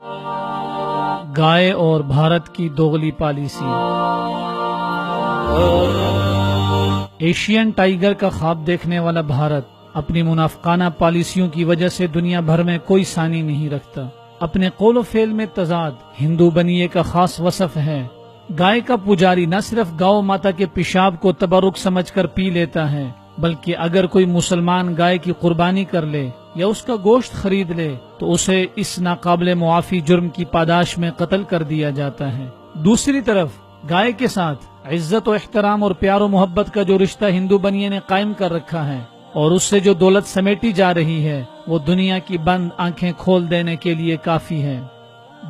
گائے اور بھارت کی دوغلی policy. Asian tiger کا خواب دیکھنے والا بھارت اپنی منافقانہ پالیسیوں کی وجہ سے دنیا بھر میں کوئی ثانی نہیں رکھتا۔ اپنے قول و فعل میں تضاد ہندو بنیے کا خاص وصف ہے۔ گائے کا پجاری نہ صرف گاؤ ماتا کے پیشاب کو تبرک سمجھ کر پی لیتا ہے، بلکہ اگر کوئی مسلمان گائے کی قربانی کر لے یا اس کا گوشت خرید لے تو اسے اس ناقابل معافی جرم کی پاداش میں قتل کر دیا جاتا ہے۔ دوسری طرف گائے کے ساتھ عزت و احترام اور پیار و محبت کا جو رشتہ ہندو بنیے نے قائم کر رکھا ہے اور اس سے جو دولت سمیٹی جا رہی ہے وہ دنیا کی بند آنکھیں کھول دینے کے لیے کافی ہے۔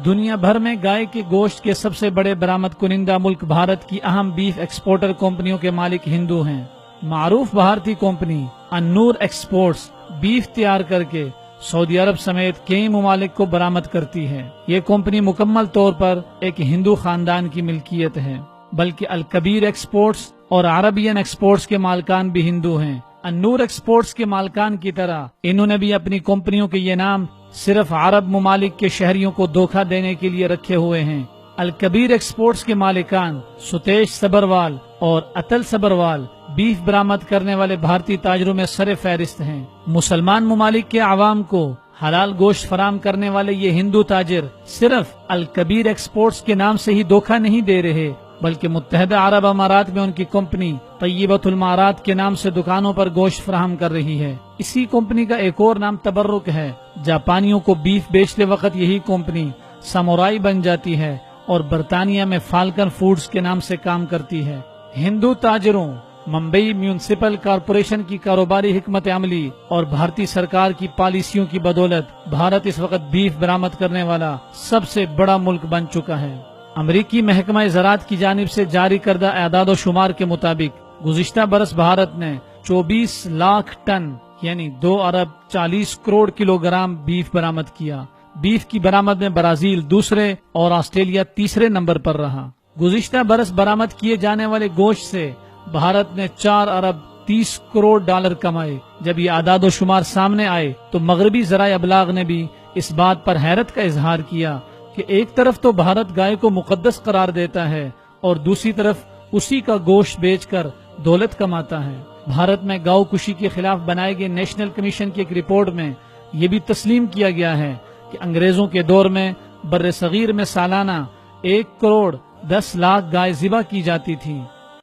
دنیا بھر میں گائے کے گوشت کے سب سے بڑے برآمد کنندہ ملک بھارت کی اہم بیف ایکسپورٹر کمپنیوں کے مالک ہندو ہیں۔ معروف بھارتی کمپنی انور ایکسپورٹس بیف تیار کر کے سعودی عرب سمیت کئی ممالک کو برآمد کرتی ہے۔ یہ کمپنی مکمل طور پر ایک ہندو خاندان کی ملکیت ہے، بلکہ الکبیر ایکسپورٹس اور عربین ایکسپورٹس کے مالکان بھی ہندو ہیں۔ انور ایکسپورٹس کے مالکان کی طرح انہوں نے بھی اپنی کمپنیوں کے یہ نام صرف عرب ممالک کے شہریوں کو دھوکہ دینے کے لیے رکھے ہوئے ہیں۔ الکبیر ایکسپورٹس کے مالکان ستیش سبروال اور اتل سبروال بیف برآمد کرنے والے بھارتی تاجروں میں سر فہرست ہیں۔ مسلمان ممالک کے عوام کو حلال گوشت فراہم کرنے والے یہ ہندو تاجر صرف الکبیر ایکسپورٹس کے نام سے ہی دھوکہ نہیں دے رہے، بلکہ متحدہ عرب امارات میں ان کی کمپنی طیبۃ المارات کے نام سے دکانوں پر گوشت فراہم کر رہی ہے۔ اسی کمپنی کا ایک اور نام تبرک ہے۔ جاپانیوں کو بیف بیچتے وقت یہی کمپنی سامورائی بن جاتی ہے اور برطانیہ میں فالکن فوڈز کے نام سے کام کرتی ہے۔ ہندو تاجروں، ممبئی میونسپل کارپوریشن کی کاروباری حکمت عملی اور بھارتی سرکار کی پالیسیوں کی بدولت بھارت اس وقت بیف برآمد کرنے والا سب سے بڑا ملک بن چکا ہے۔ امریکی محکمہ زراعت کی جانب سے جاری کردہ اعداد و شمار کے مطابق گزشتہ برس بھارت نے 24 لاکھ ٹن یعنی 2 ارب 40 کروڑ کلو گرام بیف برآمد کیا۔ بیف کی برآمد میں برازیل دوسرے اور آسٹریلیا تیسرے نمبر پر رہا۔ گزشتہ برس برآمد کیے جانے والے گوشت سے بھارت نے 4 ارب 30 کروڑ ڈالر کمائے۔ جب یہ اعداد و شمار سامنے آئے تو مغربی ذرائع ابلاغ نے بھی اس بات پر حیرت کا اظہار کیا کہ ایک طرف تو بھارت گائے کو مقدس قرار دیتا ہے اور دوسری طرف اسی کا گوشت بیچ کر دولت کماتا ہے۔ بھارت میں گاؤ کشی کے خلاف بنائے گئے نیشنل کمیشن کی ایک رپورٹ میں یہ بھی تسلیم کیا گیا ہے کہ انگریزوں کے دور میں بر صغیر میں سالانہ 1 کروڑ 10 لاکھ گائے ذبح کی جاتی تھی۔